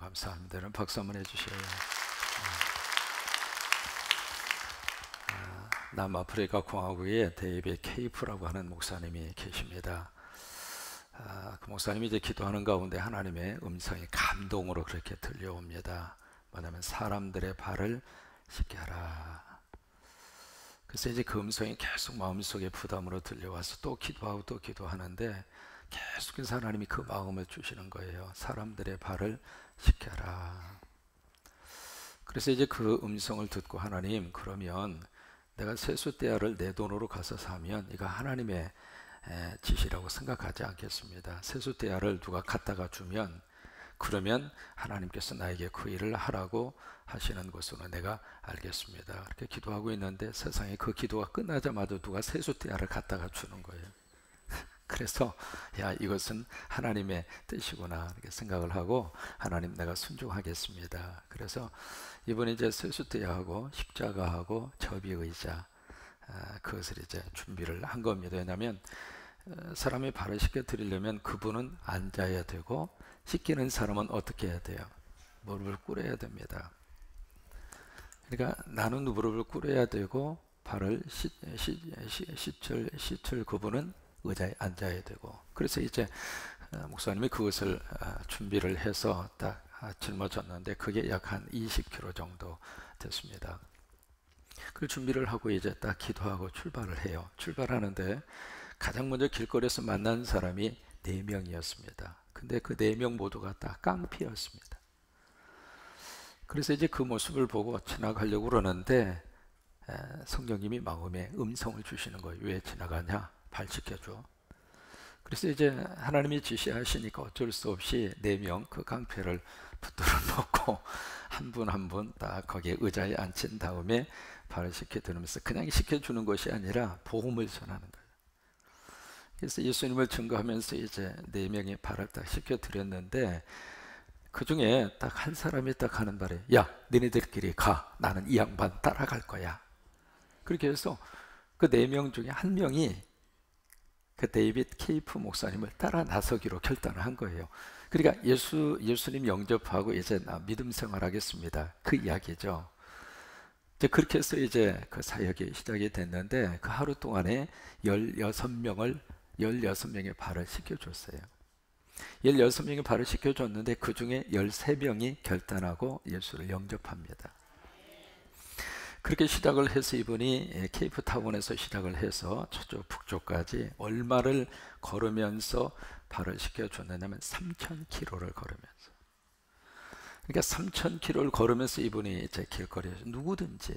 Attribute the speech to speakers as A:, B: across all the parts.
A: 감사합니다. 여러분 박수 한번 해주셔요. 남아프리카 공화국에 데이빗 케이프라고 하는 목사님이 계십니다. 그 목사님이 이제 기도하는 가운데 하나님의 음성이 감동으로 그렇게 들려옵니다. 뭐냐면 사람들의 발을 씻게 하라. 그래서 이제 그 음성이 계속 마음속에 부담으로 들려와서 또 기도하고 또 기도하는데 계속해서 하나님이 그 마음을 주시는 거예요. 사람들의 발을 씻게 하라. 그래서 이제 그 음성을 듣고 하나님, 그러면 내가 세숫대야를 내 돈으로 가서 사면 이거 하나님의 지시라고 생각하지 않겠습니다. 세숫대야를 누가 갖다가 주면 그러면 하나님께서 나에게 그 일을 하라고 하시는 것으로 내가 알겠습니다. 그렇게 기도하고 있는데 세상에 그 기도가 끝나자마자 누가 세숫대야를 갖다가 주는 거예요. 그래서 야, 이것은 하나님의 뜻이구나 이렇게 생각을 하고 하나님, 내가 순종하겠습니다. 그래서 이번에 이제 세숫대야하고 십자가하고 접이의자, 그것을 이제 준비를 한 겁니다. 왜냐하면 사람의 발을 씻겨 드리려면 그분은 앉아야 되고 씻기는 사람은 어떻게 해야 돼요? 무릎을 꿇어야 됩니다. 그러니까 나는 무릎을 꿇어야 되고 발을 씻을 그분은 의자에 앉아야 되고, 그래서 이제 목사님이 그것을 준비를 해서 딱 짊어졌는데 그게 약 한 20kg 정도 됐습니다. 그 준비를 하고 이제 딱 기도하고 출발을 해요. 출발하는데 가장 먼저 길거리에서 만난 사람이 4명이었습니다. 근데 그 4명 모두가 다 깡패였습니다. 그래서 이제 그 모습을 보고 지나가려고 그러는데 성령님이 마음에 음성을 주시는 거예요. 왜 지나가냐? 발 씻겨줘. 그래서 이제 하나님이 지시하시니까 어쩔 수 없이 4명 그 깡패를 붙들어 놓고 한 분 한 분 딱 거기에 의자에 앉힌 다음에 발을 씻겨드리면서 그냥 씻겨주는 것이 아니라 복음을 전하는 거예요. 그래서 예수님을 증거하면서 이제 4명의 발을 딱 씻겨드렸는데 그 중에 딱 한 사람이 딱 하는 말에, 야, 너네들끼리 가. 나는 이 양반 따라갈 거야. 그렇게 해서 그 4명 중에 한 명이 그 데이빗 케이프 목사님을 따라 나서기로 결단을 한 거예요. 그러니까 예수님 영접하고 이제 나 믿음 생활하겠습니다. 그 이야기죠. 이제 그렇게 해서 이제 그 사역이 시작이 됐는데 그 하루 동안에 16명의 발을 씻겨줬어요. 16명의 발을 씻겨줬는데 그 중에 13명이 결단하고 예수를 영접합니다. 그렇게 시작을 해서 이분이 케이프타운에서 시작을 해서 저쪽 북쪽까지 얼마를 걸으면서 발을 씻겨줬느냐면 3,000km를 걸으면서, 그러니까 3,000km를 걸으면서 이분이 이제 길거리에서 누구든지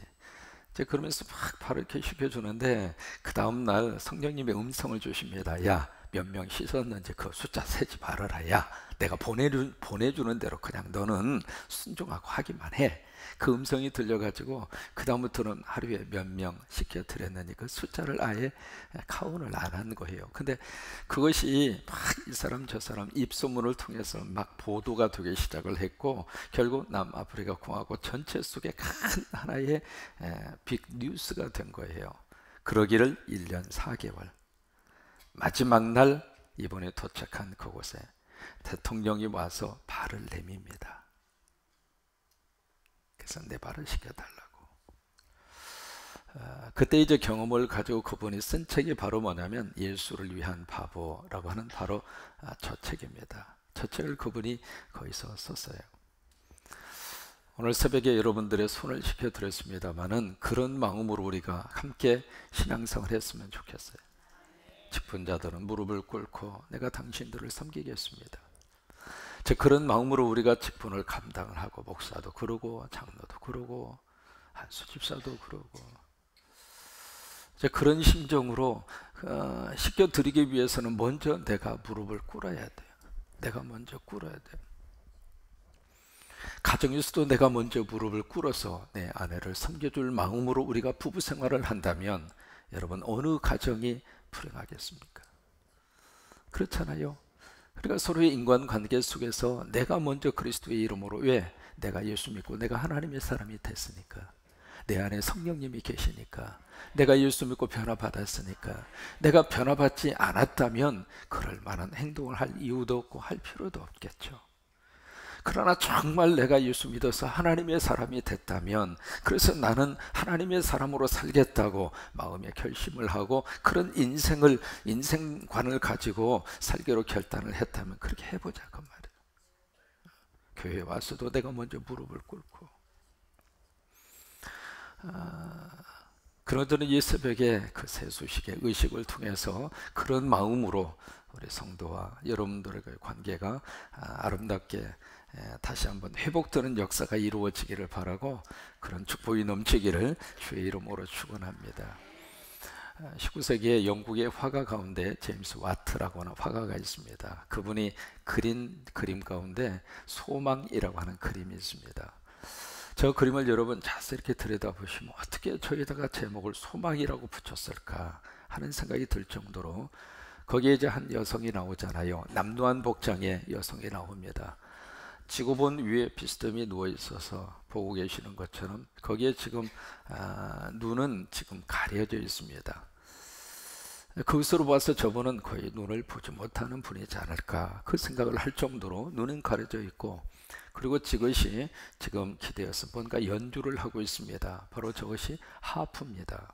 A: 이제 그러면서 막 발을 이렇게 씻겨주는데 그 다음날 성령님의 음성을 주십니다. 야, 몇 명 씻었는지 그 숫자 세지 말아라. 야, 내가 보내주는 대로 그냥 너는 순종하고 하기만 해. 그 음성이 들려가지고 그 다음부터는 하루에 몇 명 씻겨드렸느니 그 숫자를 아예 카운을 안 한 거예요. 근데 그것이 막 이 사람 저 사람 입소문을 통해서 막 보도가 되기 시작을 했고 결국 남아프리카 공화국 전체 속에 큰 하나의 빅 뉴스가 된 거예요. 그러기를 1년 4개월 마지막 날 이번에 도착한 그곳에 대통령이 와서 발을 내밉니다. 그래서 내 발을 씻겨달라고. 그때 이제 경험을 가지고 그분이 쓴 책이 바로 뭐냐면 예수를 위한 바보라고 하는 바로 저 책입니다. 저 책을 그분이 거기서 썼어요. 오늘 새벽에 여러분들의 손을 씻겨드렸습니다마는 그런 마음으로 우리가 함께 신앙생활 했으면 좋겠어요. 직분자들은 무릎을 꿇고 내가 당신들을 섬기겠습니다. 즉 그런 마음으로 우리가 직분을 감당을 하고 목사도 그러고 장로도 그러고 한수 집사도 그러고 이제 그런 심정으로 씻겨드리기 위해서는 먼저 내가 무릎을 꿇어야 돼요. 내가 먼저 꿇어야 돼요. 가정에서도 내가 먼저 무릎을 꿇어서 내 아내를 섬겨줄 마음으로 우리가 부부 생활을 한다면 여러분 어느 가정이 불행하겠습니까? 그렇잖아요. 그러니까 서로의 인간관계 속에서 내가 먼저 그리스도의 이름으로, 왜? 내가 예수 믿고 내가 하나님의 사람이 됐으니까, 내 안에 성령님이 계시니까, 내가 예수 믿고 변화받았으니까. 내가 변화받지 않았다면 그럴 만한 행동을 할 이유도 없고 할 필요도 없겠죠. 그러나 정말 내가 예수 믿어서 하나님의 사람이 됐다면, 그래서 나는 하나님의 사람으로 살겠다고 마음에 결심을 하고 그런 인생관을 가지고 살기로 결단을 했다면 그렇게 해보자 그 말이에요. 교회에 와서도 내가 먼저 무릎을 꿇고, 그러더니 이 새벽에 그 세수식의 의식을 통해서 그런 마음으로 우리 성도와 여러분들의 관계가 아름답게 다시 한번 회복되는 역사가 이루어지기를 바라고, 그런 축복이 넘치기를 주의 이름으로 축원합니다. 19세기의 영국의 화가 가운데 제임스 와트라고 하는 화가가 있습니다. 그분이 그린 그림 가운데 소망이라고 하는 그림이 있습니다. 저 그림을 여러분 자세히 이렇게 들여다보시면 어떻게 저기다가 제목을 소망이라고 붙였을까 하는 생각이 들 정도로, 거기에 이제 한 여성이 나오잖아요. 남루한 복장의 여성이 나옵니다. 지구본 위에 비스듬히 누워 있어서 보고 계시는 것처럼 거기에 지금 눈은 지금 가려져 있습니다. 그것으로 봐서 저분은 거의 눈을 보지 못하는 분이지 않을까 그 생각을 할 정도로 눈은 가려져 있고, 그리고 이것이 지금 기대어서 뭔가 연주를 하고 있습니다. 바로 저것이 하프입니다.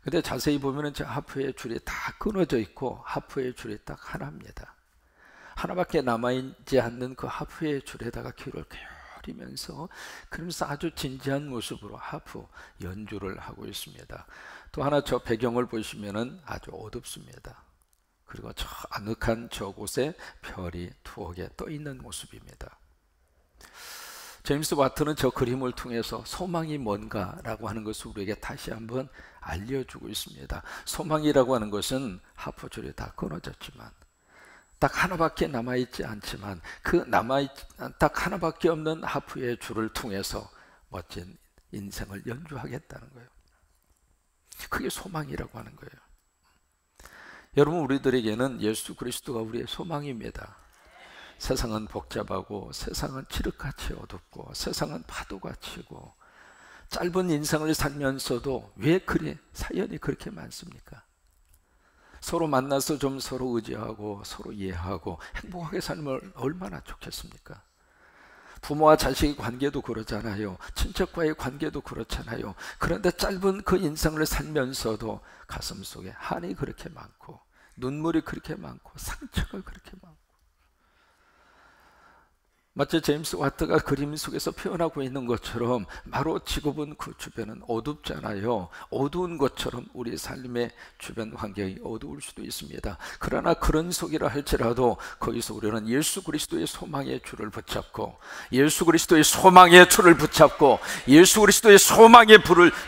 A: 근데 자세히 보면은 저 하프의 줄이 다 끊어져 있고 하프의 줄이 딱 하나입니다. 하나밖에 남아있지 않는 그 하프의 줄에다가 귀를 기울이면서, 그러면서 아주 진지한 모습으로 하프 연주를 하고 있습니다. 또 하나 저 배경을 보시면은 아주 어둡습니다. 그리고 저 아늑한 저곳에 별이 두어 개 떠 있는 모습입니다. 제임스 와트는 저 그림을 통해서 소망이 뭔가라고 하는 것을 우리에게 다시 한번 알려주고 있습니다. 소망이라고 하는 것은 하프줄이 다 끊어졌지만, 딱 하나밖에 남아있지 않지만, 딱 하나밖에 없는 하프의 줄을 통해서 멋진 인생을 연주하겠다는 거예요. 그게 소망이라고 하는 거예요. 여러분, 우리들에게는 예수 그리스도가 우리의 소망입니다. 세상은 복잡하고, 세상은 칠흑같이 어둡고, 세상은 파도가 치고, 짧은 인생을 살면서도 왜 그래 사연이 그렇게 많습니까? 서로 만나서 좀 서로 의지하고 서로 이해하고 행복하게 살면 얼마나 좋겠습니까? 부모와 자식의 관계도 그렇잖아요. 친척과의 관계도 그렇잖아요. 그런데 짧은 그 인생을 살면서도 가슴 속에 한이 그렇게 많고, 눈물이 그렇게 많고, 상처가 그렇게 많고, 마치 제임스 와트가 그림 속에서 표현하고 있는 것처럼 바로 지구본 그 주변은 어둡잖아요. 어두운 것처럼 우리 삶의 주변 환경이 어두울 수도 있습니다. 그러나 그런 속이라 할지라도 거기서 우리는 예수 그리스도의 소망의 줄을 붙잡고, 예수 그리스도의 소망의 줄을 붙잡고, 예수 그리스도의 소망의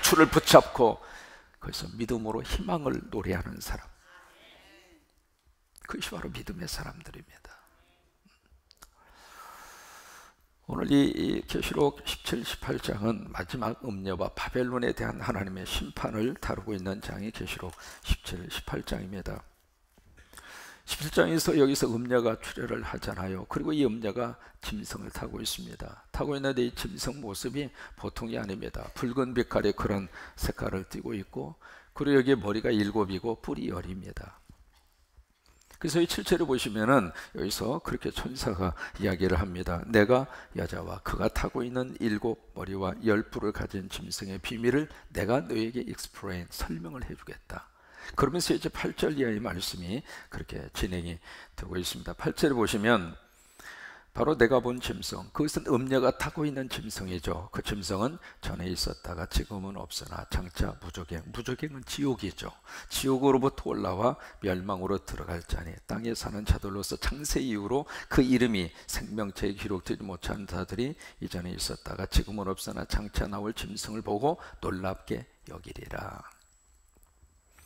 A: 줄을 붙잡고, 거기서 믿음으로 희망을 노래하는 사람, 그것이 바로 믿음의 사람들입니다. 오늘 이 계시록 17, 18장은 마지막 음녀와 바벨론에 대한 하나님의 심판을 다루고 있는 장이 계시록 17, 18장입니다. 17장에서 여기서 음녀가 출애를 하잖아요. 그리고 이 음녀가 짐승을 타고 있습니다. 타고 있는데 이 짐승 모습이 보통이 아닙니다. 붉은 빛깔의 그런 색깔을 띠고 있고, 그리고 여기에 머리가 7이고 뿔이 10입니다. 그래서 이 7절을 보시면은 여기서 그렇게 천사가 이야기를 합니다. 내가 여자와 그가 타고 있는 7머리와 10뿔을 가진 짐승의 비밀을 내가 너에게 explain, 설명을 해주겠다. 그러면서 이제 8절 이하의 말씀이 그렇게 진행이 되고 있습니다. 8절을 보시면 바로 내가 본 짐승, 그것은 음녀가 타고 있는 짐승이죠. 그 짐승은 전에 있었다가 지금은 없으나 장차 무저갱은 지옥이죠. 지옥으로부터 올라와 멸망으로 들어갈 자니 땅에 사는 자들로서 창세 이후로 그 이름이 생명체에 기록되지 못한 자들이 이전에 있었다가 지금은 없으나 장차 나올 짐승을 보고 놀랍게 여기리라.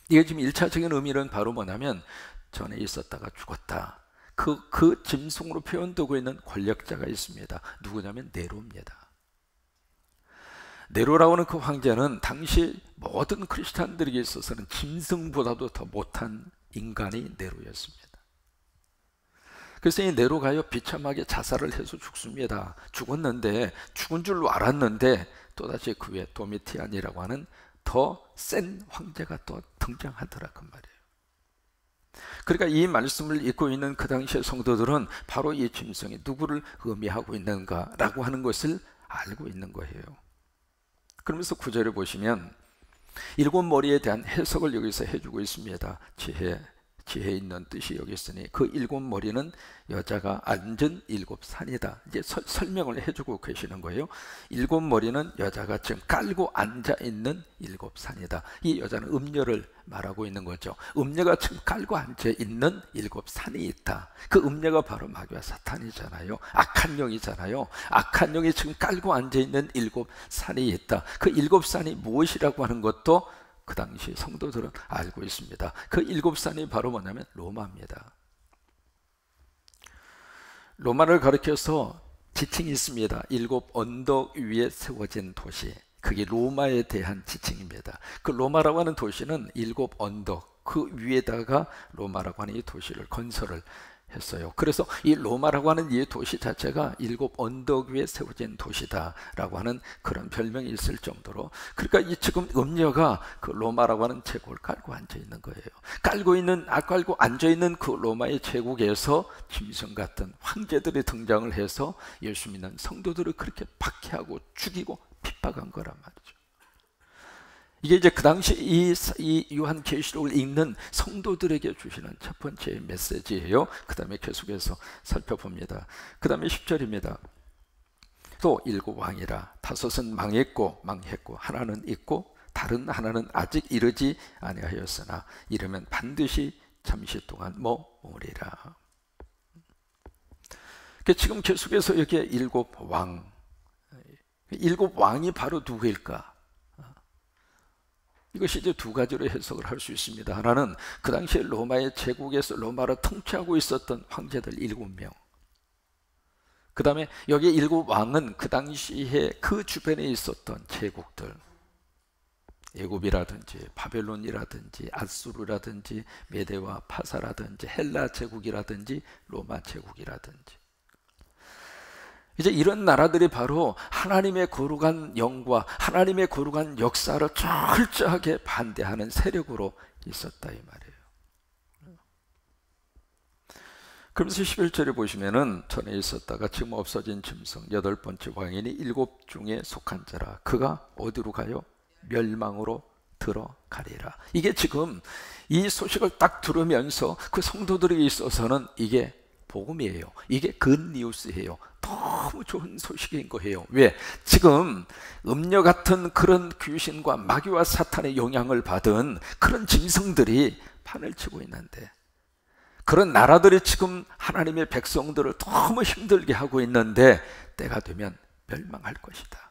A: 이게 지금 1차적인 의미는 바로 뭐냐면 전에 있었다가 죽었다. 그 짐승으로 표현되고 있는 권력자가 있습니다. 누구냐면 네로입니다. 네로라고 하는 그 황제는 당시 모든 크리스찬들에게 있어서는 짐승보다도 더 못한 인간이 네로였습니다. 그래서 이 네로가요 비참하게 자살을 해서 죽습니다. 죽었는데, 죽은 줄 알았는데 또다시 그 위에 도미티안이라고 하는 더 센 황제가 또 등장하더라 그 말이에요. 그러니까 이 말씀을 읽고 있는 그 당시의 성도들은 바로 이 짐승이 누구를 의미하고 있는가라고 하는 것을 알고 있는 거예요. 그러면서 구절을 보시면 일곱 머리에 대한 해석을 여기서 해주고 있습니다. 지혜 있는 뜻이 여기 있으니 그 일곱 머리는 여자가 앉은 일곱 산이다. 이제 설명을 해주고 계시는 거예요. 일곱 머리는 여자가 지금 깔고 앉아 있는 일곱 산이다. 이 여자는 음녀를 말하고 있는 거죠. 음녀가 지금 깔고 앉아 있는 일곱 산이 있다. 그 음녀가 바로 마귀와 사탄이잖아요. 악한 영이잖아요. 악한 영이 지금 깔고 앉아 있는 일곱 산이 있다. 그 일곱 산이 무엇이라고 하는 것도 그 당시 성도들은 알고 있습니다. 그 일곱 산이 바로 뭐냐면 로마입니다. 로마를 가리켜서 지칭이 있습니다. 일곱 언덕 위에 세워진 도시. 그게 로마에 대한 지칭입니다. 그 로마라고 하는 도시는 일곱 언덕 그 위에다가 로마라고 하는 이 도시를 건설을 했어요. 그래서 이 로마라고 하는 이 도시 자체가 일곱 언덕 위에 세워진 도시다라고 하는 그런 별명이 있을 정도로, 그러니까 이 지금 음녀가 그 로마라고 하는 제국을 깔고 앉아 있는 거예요. 깔고 앉아 있는 그 로마의 제국에서 짐승 같은 황제들이 등장을 해서 예수 믿는 성도들을 그렇게 박해하고 죽이고 핍박한 거란 말이죠. 이게 이제 그 당시 이 요한계시록을 읽는 성도들에게 주시는 첫 번째 메시지예요. 그 다음에 계속해서 살펴봅니다. 그 다음에 10절입니다. 또 일곱 왕이라 다섯은 망했고 하나는 있고 다른 하나는 아직 이르지 아니하였으나 이르면 반드시 잠시 동안 머무리라. 지금 계속해서 여기에 일곱 왕이 바로 누구일까? 이것이 이제 두 가지로 해석을 할 수 있습니다. 하나는 그 당시에 로마의 제국에서 로마를 통치하고 있었던 황제들 7명. 그 다음에 여기 일곱 왕은 그 당시에 그 주변에 있었던 제국들, 애굽이라든지 바벨론이라든지 아수르라든지 메대와 파사라든지 헬라 제국이라든지 로마 제국이라든지, 이제 이런 나라들이 바로 하나님의 거룩한 영과 하나님의 거룩한 역사를 철저하게 반대하는 세력으로 있었다 이 말이에요. 그러면서 11절에 보시면은 전에 있었다가 지금 없어진 짐승 여덟 번째 왕이니 일곱 중에 속한 자라. 그가 어디로 가요? 멸망으로 들어가리라. 이게 지금 이 소식을 딱 들으면서 그 성도들에게 있어서는 이게 복음이에요. 이게 굿뉴스예요. 너무 좋은 소식인 거예요. 왜? 지금 음녀 같은 그런 귀신과 마귀와 사탄의 영향을 받은 그런 짐승들이 판을 치고 있는데, 그런 나라들이 지금 하나님의 백성들을 너무 힘들게 하고 있는데, 때가 되면 멸망할 것이다.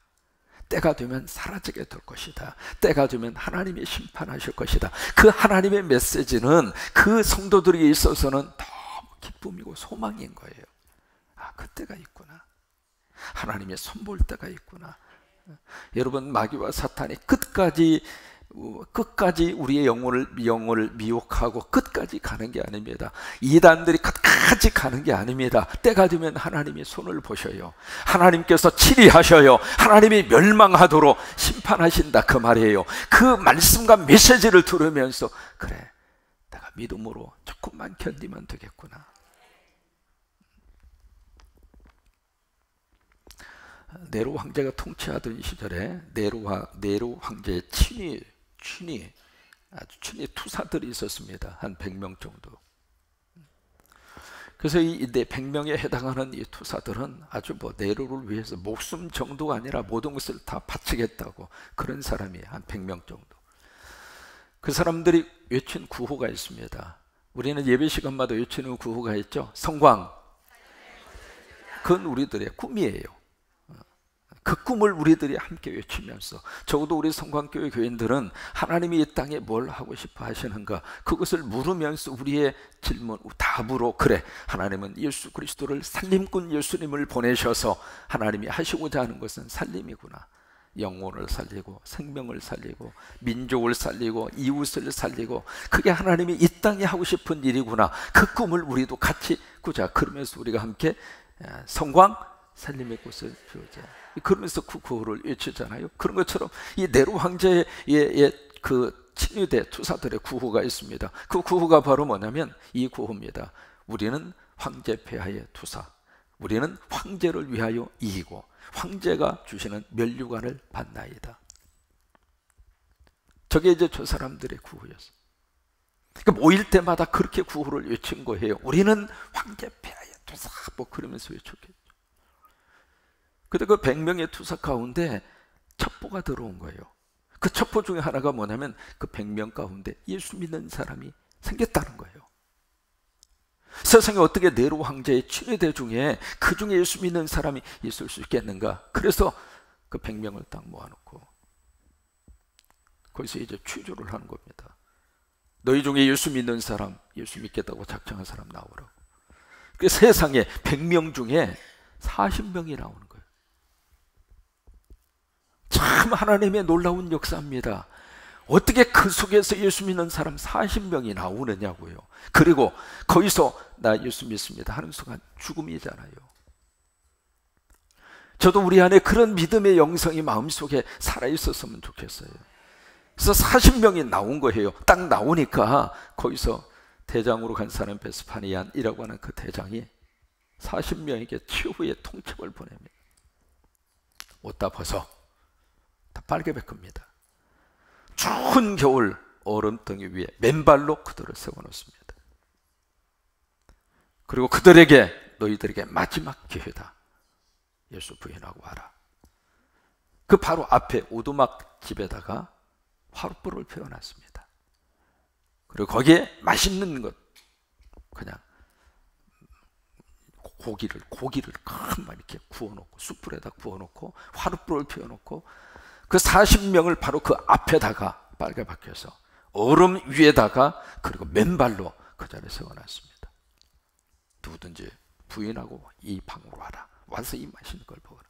A: 때가 되면 사라지게 될 것이다. 때가 되면 하나님이 심판하실 것이다. 그 하나님의 메시지는 그 성도들에게 있어서는 너무 기쁨이고 소망인 거예요. 아, 그때가 있구나. 하나님의 손볼 때가 있구나. 여러분, 마귀와 사탄이 끝까지 우리의 영혼을 미혹하고 끝까지 가는 게 아닙니다. 이단들이 끝까지 가는 게 아닙니다. 때가 되면 하나님이 손을 보셔요. 하나님께서 치리하셔요. 하나님이 멸망하도록 심판하신다 그 말이에요. 그 말씀과 메시지를 들으면서 그래, 내가 믿음으로 조금만 견디면 되겠구나. 네로 황제가 통치하던 시절에 네로 황제의 친위 투사들이 있었습니다. 한 100명 정도. 그래서 이 100명에 해당하는 이 투사들은 아주 네로를 위해서 목숨 정도가 아니라 모든 것을 다 바치겠다고, 그런 사람이 한 100명 정도. 그 사람들이 외친 구호가 있습니다. 우리는 예배 시간마다 외치는 구호가 있죠. 성광. 그건 우리들의 꿈이에요. 그 꿈을 우리들이 함께 외치면서, 적어도 우리 성광교회 교인들은 하나님이 이 땅에 뭘 하고 싶어 하시는가, 그것을 물으면서 우리의 질문, 답으로 그래, 하나님은 예수 그리스도를 살림꾼 예수님을 보내셔서 하나님이 하시고자 하는 것은 살림이구나. 영혼을 살리고 생명을 살리고 민족을 살리고 이웃을 살리고, 그게 하나님이 이 땅에 하고 싶은 일이구나. 그 꿈을 우리도 같이 꾸자. 그러면서 우리가 함께 성광 살림의 꽃을 피우자. 그러면서 그 구호를 외치잖아요. 그런 것처럼 이 네로 황제의 그 친위대 투사들의 구호가 있습니다. 그 구호가 바로 뭐냐면 이 구호입니다. 우리는 황제 폐하의 투사, 우리는 황제를 위하여 이기고 황제가 주시는 면류관을 받나이다. 저게 이제 저 사람들의 구호였어요. 그러니까 모일 때마다 그렇게 구호를 외친 거예요. 우리는 황제 폐하의 투사, 뭐 그러면서 외쳤겠죠. 근데 그 100명의 투사 가운데 첩보가 들어온 거예요. 그 첩보 중에 하나가 뭐냐면 그 100명 가운데 예수 믿는 사람이 생겼다는 거예요. 세상에 어떻게 네로 황제의 친위대 중에 그 중에 예수 믿는 사람이 있을 수 있겠는가? 그래서 그 100명을 딱 모아놓고 거기서 이제 취조를 하는 겁니다. 너희 중에 예수 믿는 사람, 예수 믿겠다고 작정한 사람 나오라고. 그 세상에 100명 중에 40명이 나오는 거예요. 참 하나님의 놀라운 역사입니다. 어떻게 그 속에서 예수 믿는 사람 40명이 나오느냐고요. 그리고 거기서 나 예수 믿습니다 하는 순간 죽음이잖아요. 저도 우리 안에 그런 믿음의 영성이 마음속에 살아있었으면 좋겠어요. 그래서 40명이 나온 거예요. 딱 나오니까 거기서 대장으로 간 사람 베스파니안이라고 하는 그 대장이 40명에게 최후의 통첩을 보냅니다. 옷 다 벗어. 다 빨개 벗깁니다. 추운 겨울 얼음덩이 위에 맨발로 그들을 세워놓습니다. 그리고 그들에게 너희들에게 마지막 기회다. 예수 부인하고 와라. 그 바로 앞에 오두막 집에다가 화롯불을 피워놨습니다. 그리고 거기에 맛있는 것, 그냥 고기를 큰만 이렇게 구워놓고 숯불에다 구워놓고 화롯불을 피워놓고 그 40명을 바로 그 앞에다가 빨개 박혀서 얼음 위에다가 그리고 맨발로 그 자리에 세워놨습니다. 누구든지 부인하고 이 방으로 와라. 와서 이 맛있는 걸 먹어라.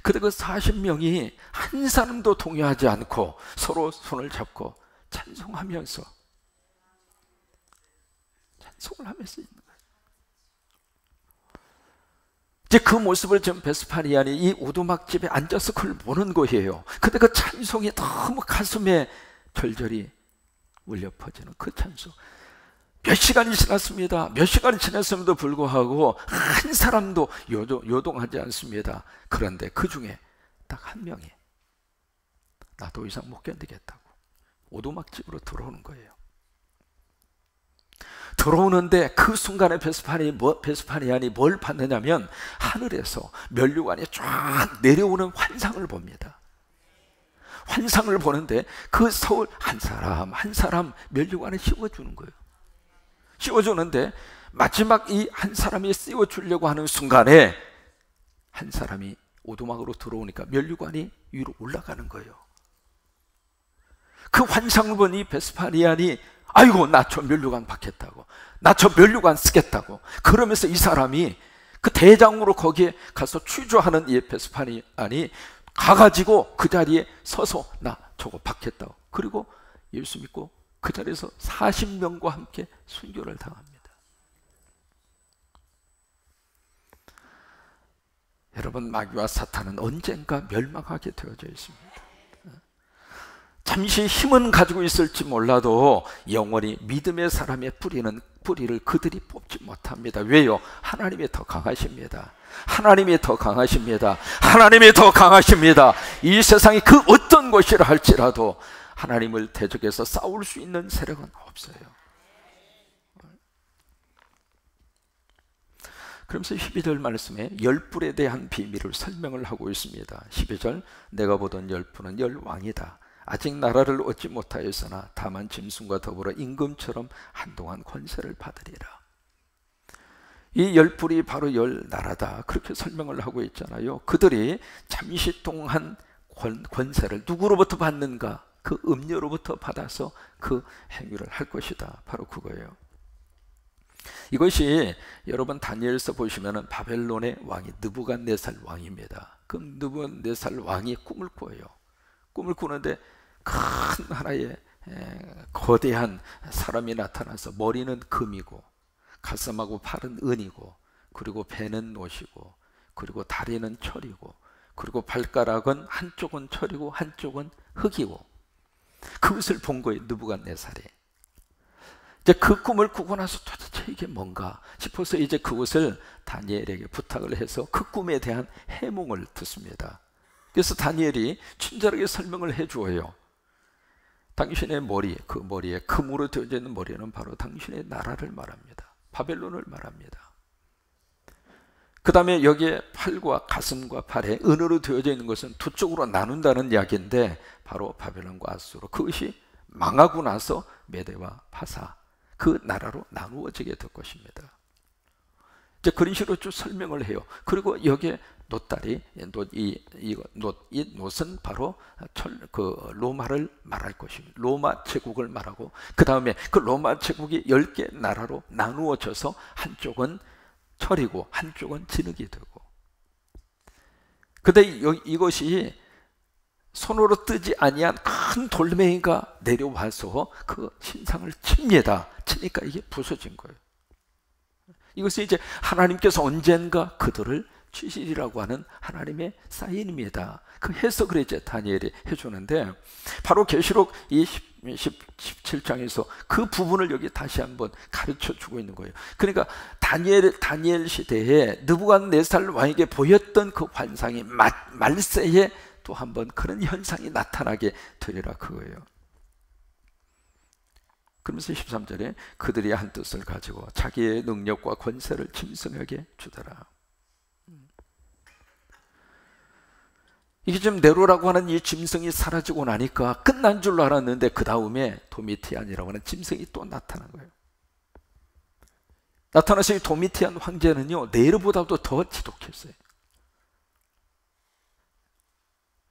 A: 그런데 그 40명이 한 사람도 동요하지 않고 서로 손을 잡고 찬송하면서 있는 거예요. 이제 그 모습을 지금 베스파니안이 이 오두막집에 앉아서 그걸 보는 거예요. 근데 그 찬송이 너무 가슴에 절절히 울려 퍼지는 그 찬송. 몇 시간이 지났습니다. 몇 시간이 지났음에도 불구하고 한 사람도 요동하지 않습니다. 그런데 그 중에 딱 한 명이 나 더 이상 못 견디겠다고 오두막집으로 들어오는 거예요. 들어오는데 그 순간에 베스파니안이 뭘 봤느냐면 하늘에서 면류관이 쫙 내려오는 환상을 봅니다. 환상을 보는데 그 서울 한 사람 한 사람 면류관에 씌워주는 거예요. 씌워주는데 마지막 이 한 사람이 씌워주려고 하는 순간에 한 사람이 오두막으로 들어오니까 면류관이 위로 올라가는 거예요. 그 환상을 본 이 베스파니안이 아이고 나 저 면류관 받겠다고, 나 저 면류관 쓰겠다고, 그러면서 이 사람이 그 대장으로 거기에 가서 취조하는 이 베스파니안이 가가지고 그 자리에 서서 나 저거 받겠다고, 그리고 예수 믿고 그 자리에서 40명과 함께 순교를 당합니다. 여러분, 마귀와 사탄은 언젠가 멸망하게 되어져 있습니다. 잠시 힘은 가지고 있을지 몰라도 영원히 믿음의 사람의 뿌리를 그들이 뽑지 못합니다. 왜요? 하나님이 더 강하십니다. 하나님이 더 강하십니다. 하나님이 더 강하십니다. 이 세상이 그 어떤 것이라 할지라도 하나님을 대적해서 싸울 수 있는 세력은 없어요. 그러면서 12절 말씀에 열불에 대한 비밀을 설명을 하고 있습니다. 12절, 내가 보던 열불은 열왕이다. 아직 나라를 얻지 못하였으나 다만 짐승과 더불어 임금처럼 한동안 권세를 받으리라. 이 열불이 바로 열나라다, 그렇게 설명을 하고 있잖아요. 그들이 잠시 동안 권세를 누구로부터 받는가? 그 음료로부터 받아서 그 행위를 할 것이다. 바로 그거예요. 이것이 여러분 다니엘서 보시면 바벨론의 왕이 느부갓네살 왕입니다. 그 느부갓네살 왕이 꿈을 꿔요. 꿈을 꾸는데 큰 하나의 거대한 사람이 나타나서 머리는 금이고 가슴하고 팔은 은이고 그리고 배는 노시고 그리고 다리는 철이고 그리고 발가락은 한쪽은 철이고 한쪽은 흙이고 그것을 본 거예요, 느부갓네살이. 이제 그 꿈을 꾸고 나서 도대체 이게 뭔가 싶어서 이제 그것을 다니엘에게 부탁을 해서 그 꿈에 대한 해몽을 듣습니다. 그래서 다니엘이 친절하게 설명을 해주어요. 당신의 머리, 그 머리에 금으로 되어져 있는 머리는 바로 당신의 나라를 말합니다. 바벨론을 말합니다. 그 다음에 여기에 팔과 가슴과 팔에 은으로 되어져 있는 것은 두 쪽으로 나눈다는 이야기인데 바로 바벨론과 아수르, 그것이 망하고 나서 메대와 파사, 그 나라로 나누어지게 될 것입니다. 이제 그런 식으로 쭉 설명을 해요. 그리고 여기에 놋다리, 이 놋은 바로 로마를 말할 것입니다. 로마 제국을 말하고, 그 다음에 그 로마 제국이 10개 나라로 나누어져서 한쪽은 철이고 한쪽은 진흙이 되고, 근데 이것이 손으로 뜨지 아니한 큰 돌멩이가 내려와서 그 신상을 칩니다. 치니까 이게 부서진 거예요. 이것은 이제 하나님께서 언젠가 그들을 치시리라고 하는 하나님의 사인입니다. 그 해석을 이제 다니엘이 해주는데, 바로 계시록 17장에서 그 부분을 여기 다시 한번 가르쳐 주고 있는 거예요. 그러니까 다니엘 시대에 느부갓네살 왕에게 보였던 그 환상이 말세에 또 한번 그런 현상이 나타나게 되리라 그거예요. 그러면서 13절에 그들이 한 뜻을 가지고 자기의 능력과 권세를 짐승에게 주더라. 이게 지금 네로라고 하는 이 짐승이 사라지고 나니까 끝난 줄로 알았는데, 그 다음에 도미티안이라고 하는 짐승이 또 나타난 거예요. 나타나서 이 도미티안 황제는요, 네로보다도 더 지독했어요.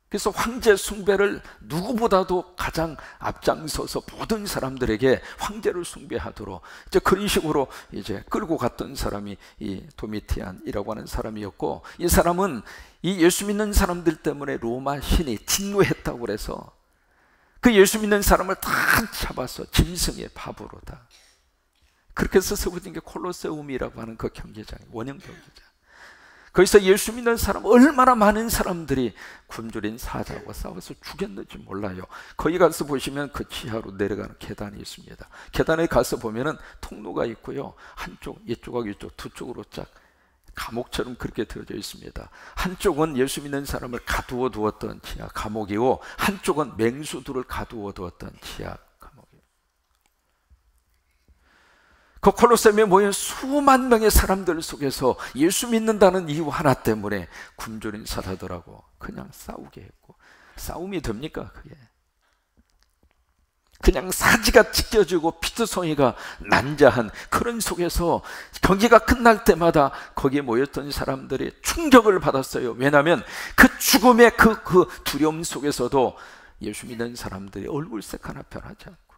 A: 그래서 황제 숭배를 누구보다도 가장 앞장서서 모든 사람들에게 황제를 숭배하도록 이제 그런 식으로 이제 끌고 갔던 사람이 이 도미티안이라고 하는 사람이었고, 이 사람은 이 예수 믿는 사람들 때문에 로마 신이 진노했다고 그래서 그 예수 믿는 사람을 다 잡아서 짐승의 밥으로 다, 그렇게 해서 세워진 게 콜로세움이라고 하는 그 경기장이에요. 원형 경기장. 거기서 예수 믿는 사람, 얼마나 많은 사람들이 굶주린 사자와 싸워서 죽였는지 몰라요. 거기 가서 보시면 그 지하로 내려가는 계단이 있습니다. 계단에 가서 보면은 통로가 있고요, 한쪽, 이쪽하고 이쪽 두 쪽으로 쫙 감옥처럼 그렇게 되어져 있습니다. 한쪽은 예수 믿는 사람을 가두어 두었던 지하 감옥이고, 한쪽은 맹수들을 가두어 두었던 지하 감옥이에요. 그 콜로세움에 모인 수만 명의 사람들 속에서 예수 믿는다는 이유 하나 때문에 굶주린 사자들하고 그냥 싸우게 했고, 싸움이 됩니까? 그게 그냥 사지가 찢겨지고 피투성이가 난자한 그런 속에서 경기가 끝날 때마다 거기에 모였던 사람들이 충격을 받았어요. 왜냐하면 그 죽음의 그 두려움 속에서도 예수 믿는 사람들이 얼굴색 하나 변하지 않고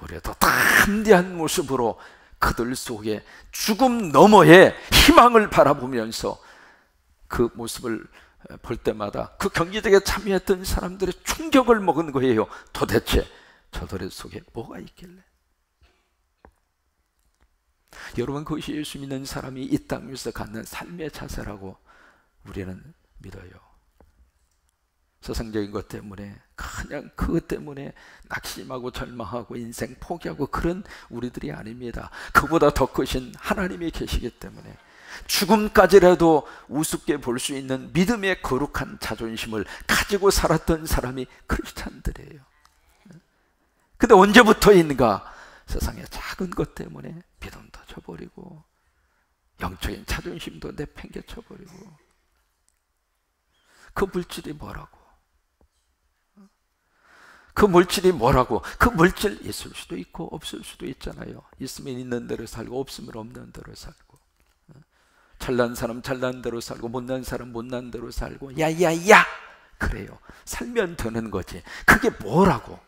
A: 오히려 더 담대한 모습으로 그들 속에 죽음 너머의 희망을 바라보면서 그 모습을 볼 때마다 그 경기장에 참여했던 사람들의 충격을 먹은 거예요. 도대체 저들의 속에 뭐가 있길래? 여러분, 그것이 예수 믿는 사람이 이 땅 위에서 갖는 삶의 자세라고 우리는 믿어요. 세상적인 것 때문에 그냥 그것 때문에 낙심하고 절망하고 인생 포기하고 그런 우리들이 아닙니다. 그보다 더 크신 하나님이 계시기 때문에 죽음까지라도 우습게 볼 수 있는 믿음의 거룩한 자존심을 가지고 살았던 사람이 크리스찬들이에요. 근데 언제부터인가 세상의 작은 것 때문에 믿음도 저버리고 영적인 자존심도 내팽개쳐버리고, 그 물질이 뭐라고? 그 물질이 뭐라고? 그 물질 있을 수도 있고 없을 수도 있잖아요. 있으면 있는 대로 살고 없으면 없는 대로 살고, 잘난 사람 잘난 대로 살고 못난 사람 못난 대로 살고, 야야야 그래요. 살면 되는 거지. 그게 뭐라고?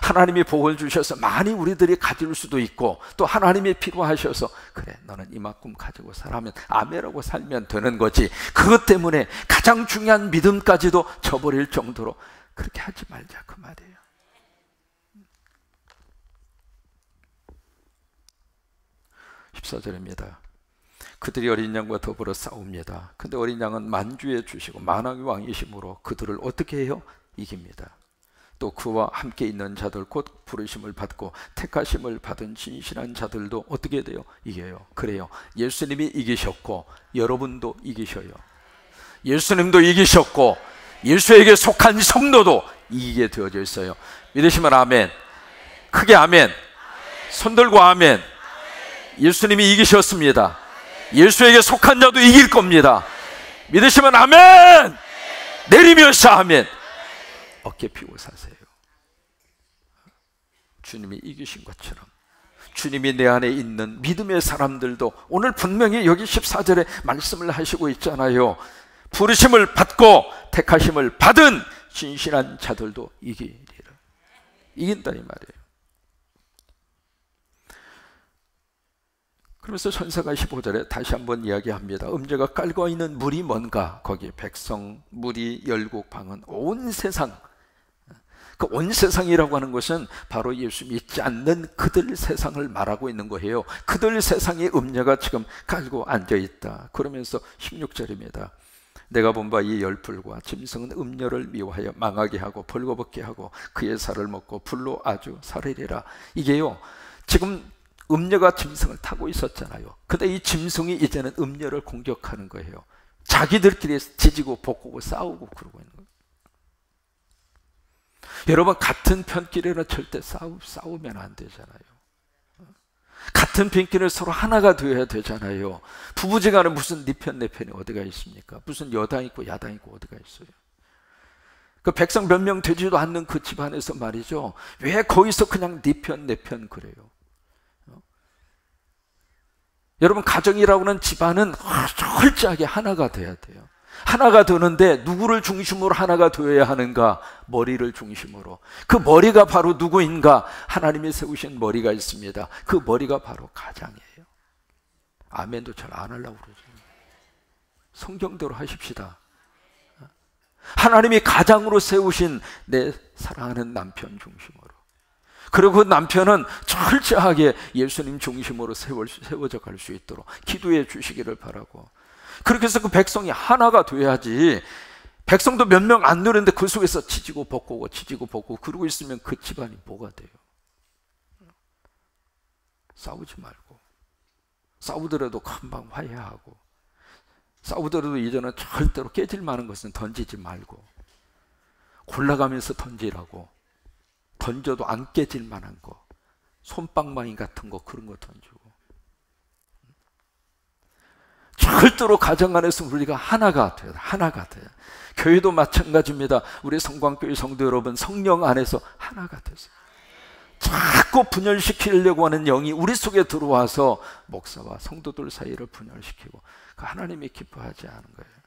A: 하나님이 복을 주셔서 많이 우리들이 가질 수도 있고, 또 하나님이 필요하셔서 그래 너는 이만큼 가지고 살아면 아멘하고 살면 되는 거지. 그것 때문에 가장 중요한 믿음까지도 저버릴 정도로 그렇게 하지 말자 그 말이에요. (14절입니다) 그들이 어린 양과 더불어 싸웁니다. 근데 어린 양은 만주에 주시고 만왕의 왕이심으로 그들을 어떻게 해요? 이깁니다. 또 그와 함께 있는 자들, 곧 부르심을 받고 택하심을 받은 진실한 자들도 어떻게 돼요? 이겨요. 그래요. 예수님이 이기셨고 여러분도 이기셔요. 예수님도 이기셨고 예수에게 속한 성도도 이기게 되어져 있어요. 믿으시면 아멘. 크게 아멘. 손 들고 아멘. 예수님이 이기셨습니다. 예수에게 속한 자도 이길 겁니다. 믿으시면 아멘. 내리면서 아멘. 어깨 펴고 사세요. 주님이 이기신 것처럼 주님이 내 안에 있는 믿음의 사람들도 오늘 분명히 여기 14절에 말씀을 하시고 있잖아요. 부르심을 받고 택하심을 받은 진실한 자들도 이기리라. 이긴다 이 말이에요. 그러면서 천사가 15절에 다시 한번 이야기합니다. 음녀가 깔고 있는 물이 뭔가? 거기 백성, 무리, 열국, 방언, 온 세상. 그 온 세상이라고 하는 것은 바로 예수 믿지 않는 그들 세상을 말하고 있는 거예요. 그들 세상에 음녀가 지금 깔고 앉아있다. 그러면서 16절입니다. 내가 본 바 이 열풀과 짐승은 음녀를 미워하여 망하게 하고 벌거벗게 하고 그의 살을 먹고 불로 아주 살으리라. 이게요, 지금 음녀가 짐승을 타고 있었잖아요. 근데 이 짐승이 이제는 음녀를 공격하는 거예요. 자기들끼리 지지고 볶고 싸우고 그러고 있는 거예요. 여러분, 같은 편끼리는 절대 싸우면 안 되잖아요. 같은 편끼리 서로 하나가 되어야 되잖아요. 부부지간에 무슨 네 편 내 편이 어디가 있습니까? 무슨 여당 있고 야당 있고 어디가 있어요? 그 백성 몇 명 되지도 않는 그 집안에서 말이죠, 왜 거기서 그냥 네 편 내 편 그래요? 여러분, 가정이라고 하는 집안은 철저하게 하나가 돼야 돼요. 하나가 되는데 누구를 중심으로 하나가 되어야 하는가? 머리를 중심으로. 그 머리가 바로 누구인가? 하나님이 세우신 머리가 있습니다. 그 머리가 바로 가장이에요. 아멘도 잘 안 하려고 그러죠. 성경대로 하십시다. 하나님이 가장으로 세우신 내 사랑하는 남편 중심으로, 그리고 그 남편은 철저하게 예수님 중심으로 세워져 갈 수 있도록 기도해 주시기를 바라고. 그렇게 해서 그 백성이 하나가 돼야지. 백성도 몇 명 안 되는데 그 속에서 치지고 볶고 치지고 볶고 그러고 있으면 그 집안이 뭐가 돼요? 싸우지 말고, 싸우더라도 금방 화해하고, 싸우더라도 이제는 절대로 깨질 만한 것은 던지지 말고 골라가면서 던지라고. 던져도 안 깨질 만한 거, 솜방망이 같은 거, 그런 거 던지고. 절대로 가정 안에서 우리가 하나가 돼요. 하나가 돼요. 교회도 마찬가지입니다. 우리 성광교회 성도 여러분, 성령 안에서 하나가 됐어요. 자꾸 분열시키려고 하는 영이 우리 속에 들어와서 목사와 성도들 사이를 분열시키고, 그 하나님이 기뻐하지 않은 거예요.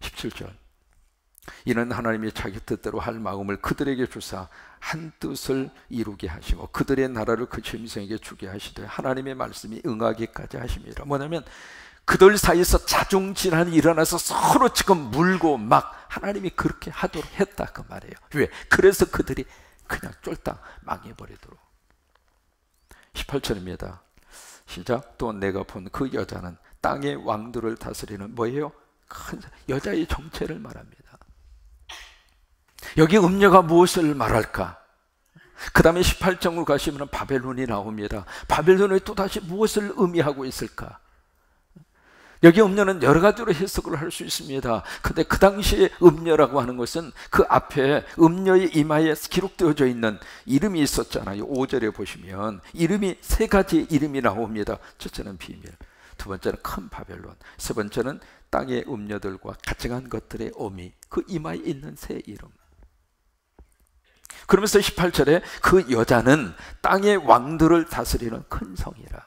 A: 17절. 이는 하나님이 자기 뜻대로 할 마음을 그들에게 주사 한 뜻을 이루게 하시고 그들의 나라를 그 짐승에게 주게 하시되 하나님의 말씀이 응하기까지 하심이라. 뭐냐면 그들 사이에서 자중질환이 일어나서 서로 지금 물고 막 하나님이 그렇게 하도록 했다 그 말이에요. 왜? 그래서 그들이 그냥 쫄딱 망해버리도록. 18절입니다. 시작. 또 내가 본 그 여자는 땅의 왕들을 다스리는 뭐예요? 큰 여자의 정체를 말합니다. 여기 음녀가 무엇을 말할까? 그 다음에 18장으로 가시면 바벨론이 나옵니다. 바벨론이 또다시 무엇을 의미하고 있을까? 여기 음녀는 여러 가지로 해석을 할 수 있습니다. 근데 그 당시에 음녀라고 하는 것은 그 앞에 음녀의 이마에 기록되어져 있는 이름이 있었잖아요. 5절에 보시면 이름이 세 가지 이름이 나옵니다. 첫째는 비밀, 두 번째는 큰 바벨론, 세 번째는 땅의 음녀들과 가증한 것들의 어미, 그 이마에 있는 세 이름. 그러면서 18절에 그 여자는 땅의 왕들을 다스리는 큰 성이라.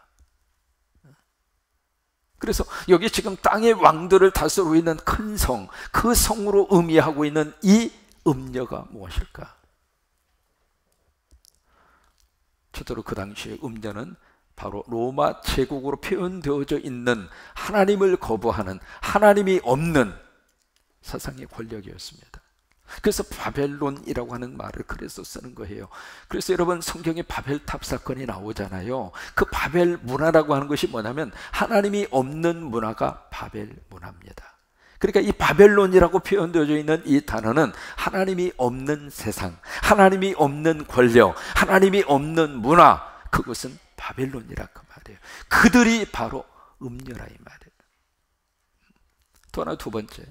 A: 그래서 여기 지금 땅의 왕들을 다스리고 있는 큰 성, 그 성으로 의미하고 있는 이 음녀가 무엇일까? 첫째로 그 당시에 음녀는 바로 로마 제국으로 표현되어져 있는 하나님을 거부하는, 하나님이 없는 사상의 권력이었습니다. 그래서 바벨론이라고 하는 말을 그래서 쓰는 거예요. 그래서 여러분 성경에 바벨탑 사건이 나오잖아요. 그 바벨 문화라고 하는 것이 뭐냐면 하나님이 없는 문화가 바벨 문화입니다. 그러니까 이 바벨론이라고 표현되어져 있는 이 단어는 하나님이 없는 세상, 하나님이 없는 권력, 하나님이 없는 문화, 그것은 바벨론이라 그 말이에요. 그들이 바로 음녀라 이 말이에요. 또 하나 두 번째,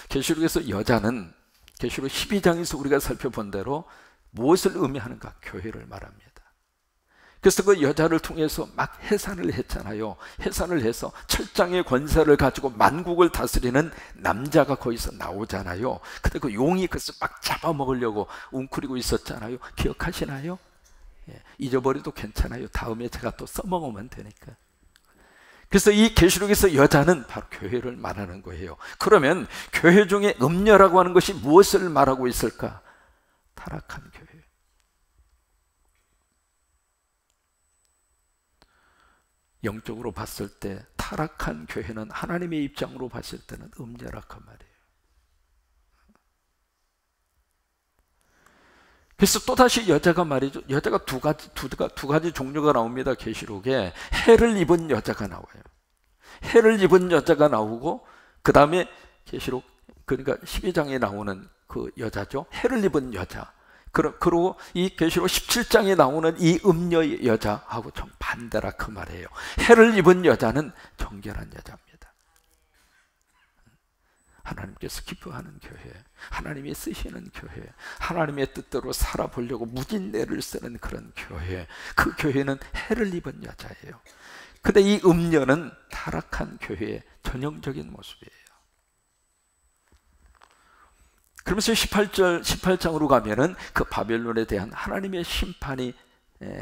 A: 계시록에서 여자는 계시록 12장에서 우리가 살펴본 대로 무엇을 의미하는가? 교회를 말합니다. 그래서 그 여자를 통해서 막 해산을 했잖아요. 해산을 해서 철장의 권세를 가지고 만국을 다스리는 남자가 거기서 나오잖아요. 근데 그 용이 그것을 막 잡아먹으려고 웅크리고 있었잖아요. 기억하시나요? 예, 잊어버려도 괜찮아요. 다음에 제가 또 써먹으면 되니까. 그래서 이 계시록에서 여자는 바로 교회를 말하는 거예요. 그러면 교회 중에 음녀라고 하는 것이 무엇을 말하고 있을까? 타락한 교회. 영적으로 봤을 때 타락한 교회는 하나님의 입장으로 봤을 때는 음녀라 그 말이에요. 그래서 또다시 여자가 말이죠. 여자가 두 가지 종류가 나옵니다. 계시록에 해를 입은 여자가 나와요. 해를 입은 여자가 나오고 그 다음에 계시록 그러니까 12장에 나오는 그 여자죠. 해를 입은 여자. 그리고 이 계시록 17장에 나오는 이 음녀 여자하고 정반대라 그 말이에요. 해를 입은 여자는 정결한 여자입니다. 하나님께서 기뻐하는 교회, 하나님이 쓰시는 교회, 하나님의 뜻대로 살아보려고 무진내를 쓰는 그런 교회, 그 교회는 해를 입은 여자예요. 근데 이 음녀는 타락한 교회의 전형적인 모습이에요. 그러면서 18장으로 가면은 그 바벨론에 대한 하나님의 심판이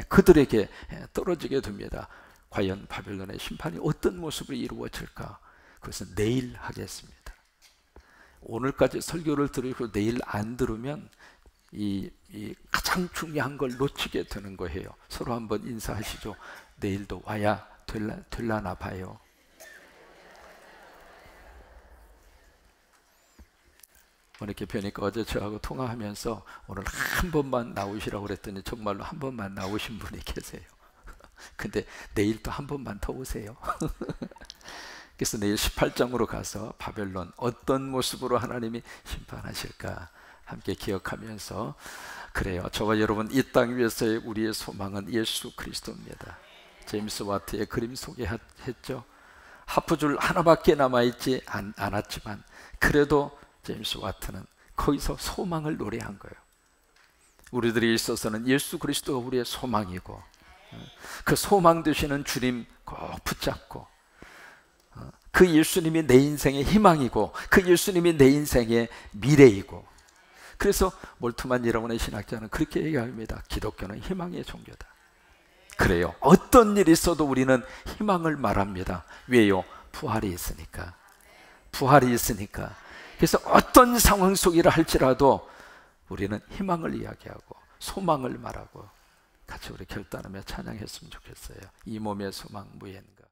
A: 그들에게 떨어지게 됩니다. 과연 바벨론의 심판이 어떤 모습으로 이루어질까? 그것은 내일 하겠습니다. 오늘까지 설교를 들으고 내일 안 들으면 이 가장 중요한 걸 놓치게 되는 거예요. 서로 한번 인사하시죠. 내일도 와야 될라나 봐요. 이렇게 뵈니까 어제 저하고 통화하면서 오늘 한 번만 나오시라고 그랬더니 정말로 한 번만 나오신 분이 계세요. 근데 내일 또 한 번만 더 오세요. 그래서 내일 18장으로 가서 바벨론 어떤 모습으로 하나님이 심판하실까 함께 기억하면서 그래요. 저와 여러분 이 땅 위에서의 우리의 소망은 예수 그리스도입니다. 제임스 와트의 그림 소개했죠. 하프줄 하나밖에 남아있지 않았지만 그래도 제임스 와트는 거기서 소망을 노래한 거예요. 우리들이 있어서는 예수 그리스도가 우리의 소망이고 그 소망 되시는 주님 꼭 붙잡고 그 예수님이 내 인생의 희망이고 그 예수님이 내 인생의 미래이고 그래서 몰트만 여러분의 신학자는 그렇게 얘기합니다. 기독교는 희망의 종교다. 그래요. 어떤 일이 있어도 우리는 희망을 말합니다. 왜요? 부활이 있으니까. 부활이 있으니까. 그래서 어떤 상황 속이라 할지라도 우리는 희망을 이야기하고 소망을 말하고 같이 우리 결단하며 찬양했으면 좋겠어요. 이 몸의 소망 무엔가.